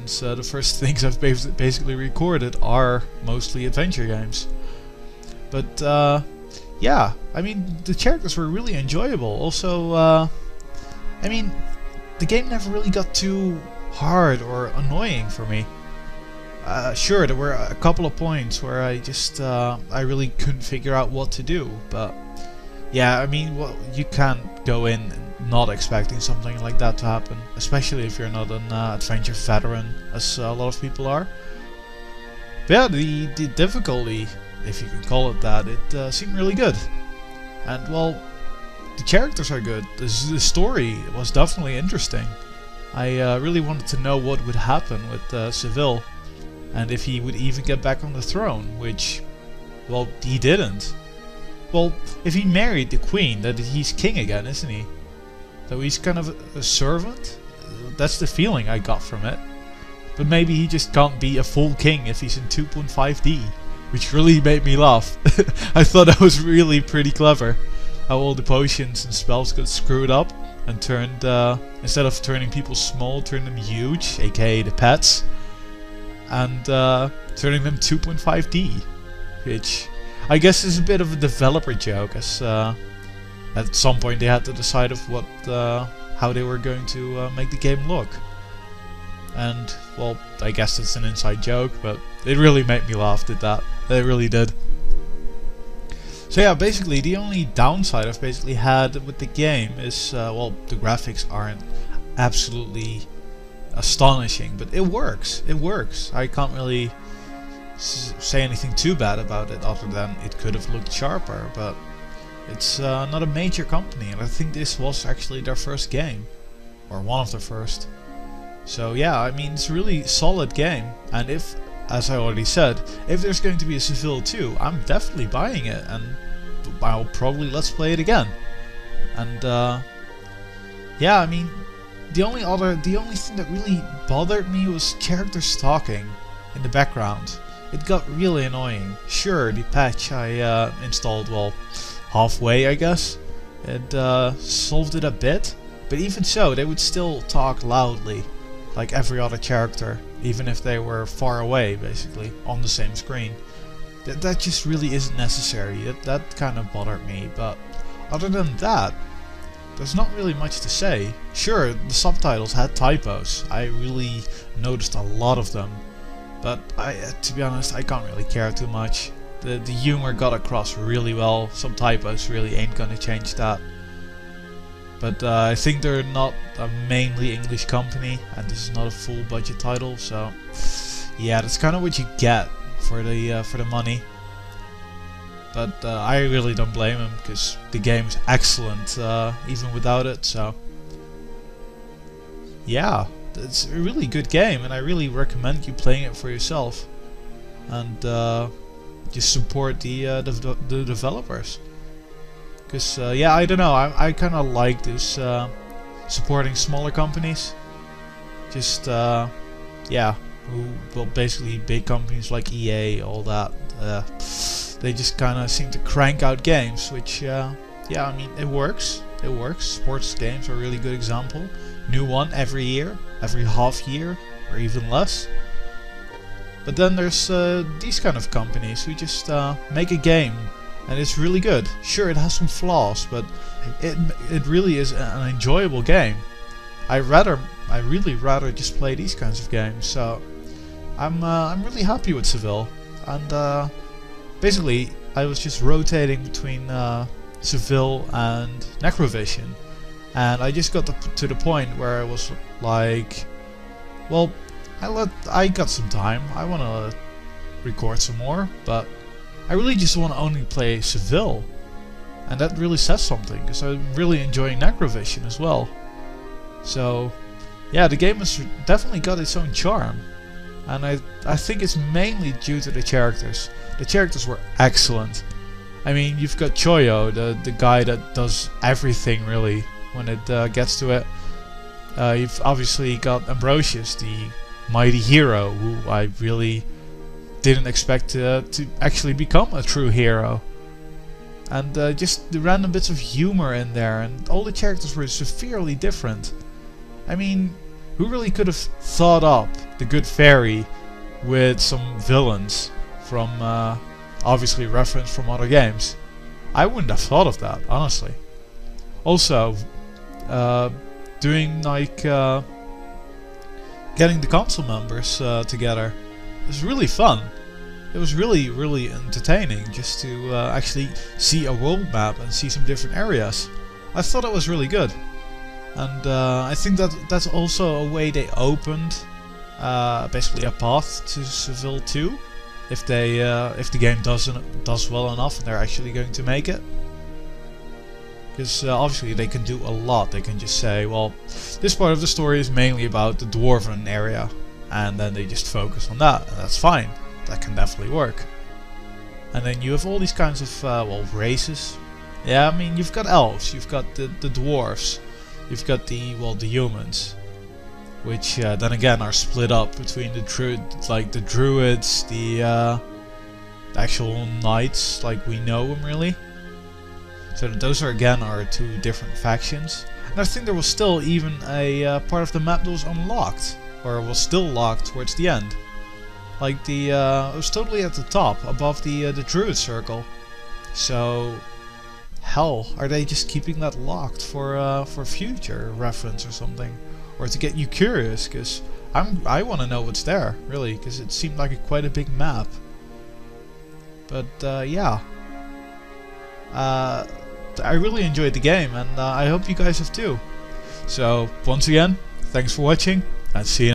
So the first things I've basically recorded are mostly adventure games. But yeah, I mean, the characters were really enjoyable. Also, I mean, the game never really got too hard or annoying for me. Sure, there were a couple of points where I really couldn't figure out what to do, but yeah, I mean, well, you can't go in not expecting something like that to happen, especially if you're not an adventure veteran, as a lot of people are. But yeah, the difficulty, if you can call it that, it seemed really good. And well, the characters are good. The story was definitely interesting. I really wanted to know what would happen with Ceville, and if he would even get back on the throne, which, well, he didn't. Well, if he married the queen, then he's king again, isn't he? So he's kind of a servant? That's the feeling I got from it. But maybe he just can't be a full king if he's in 2.5D, which really made me laugh. I thought that was really pretty clever. How all the potions and spells got screwed up and turned, instead of turning people small, turned them huge, aka the pets, and turning them 2.5D, which I guess is a bit of a developer joke, as at some point they had to decide of what, how they were going to make the game look. And well, I guess it's an inside joke, but it really made me laugh, did that. It really did. So yeah, basically the only downside I've basically had with the game is, well, the graphics aren't absolutely astonishing, but it works. It works. I can't really say anything too bad about it, other than it could have looked sharper, but it's not a major company, and I think this was actually their first game, or one of their first. So yeah, I mean, it's a really solid game, and if, as I already said, if there's going to be a Ceville 2, I'm definitely buying it, and I'll probably let's play it again. And yeah, I mean, the only thing that really bothered me was characters talking in the background. It got really annoying. Sure, the patch I installed, well, halfway, I guess, it solved it a bit, but even so, they would still talk loudly, like every other character, even if they were far away, basically, on the same screen. That just really isn't necessary. That kind of bothered me, but other than that, there's not really much to say. Sure, the subtitles had typos. I really noticed a lot of them, but to be honest, I can't really care too much. The humor got across really well. Some typos really ain't gonna change that. But I think they're not a mainly English company, and this is not a full budget title, so yeah, that's kind of what you get for the money. But I really don't blame him, because the game is excellent even without it. So yeah, it's a really good game, and I really recommend you playing it for yourself, and just support the developers. Because yeah, I don't know, I kind of like this supporting smaller companies. Just yeah, well, basically big companies like EA, all that. They just kind of seem to crank out games, which yeah, I mean, it works. It works. Sports games are a really good example. New one every year, every half year, or even less. But then there's these kind of companies who just make a game, and it's really good. Sure, it has some flaws, but it really is an enjoyable game. I really rather just play these kinds of games. So I'm really happy with Ceville, and basically I was just rotating between Ceville and Necrovision, and I just got to the point where I was like, well, I got some time. I want to record some more, but I really just want to only play Ceville, and that really says something, because I'm really enjoying Necrovision as well. So yeah, the game has definitely got its own charm, and I think it's mainly due to the characters. The characters were excellent. I mean, you've got Choyo, the guy that does everything really when it gets to it. You've obviously got Ambrosius, the mighty hero, who I really didn't expect to actually become a true hero. And just the random bits of humor in there, and all the characters were severely different. I mean, Who really could have thought up the good fairy with some villains from obviously reference from other games? I wouldn't have thought of that, honestly. Also, doing like getting the console members together was really fun. It was really, really entertaining just to actually see a world map and see some different areas. I thought it was really good, and I think that that's also a way they opened basically a path to Ceville 2, if the game does well enough and they're actually going to make it. Because obviously they can do a lot. They can just say, well, this part of the story is mainly about the dwarven area, and then they just focus on that, and that's fine. That can definitely work. And then you have all these kinds of well, races. Yeah, I mean, you've got elves, you've got the dwarves, you've got the humans, which then again are split up between the druids, the actual knights, like we know them really. So those are again our two different factions. And I think there was still even a part of the map that was unlocked, or was still locked towards the end. Like it was totally at the top, above the druid circle. So hell, are they just keeping that locked for future reference or something, or to get you curious? Because I want to know what's there really, because it seemed like quite a big map. But yeah. I really enjoyed the game, and I hope you guys have too. So once again, thanks for watching, and see you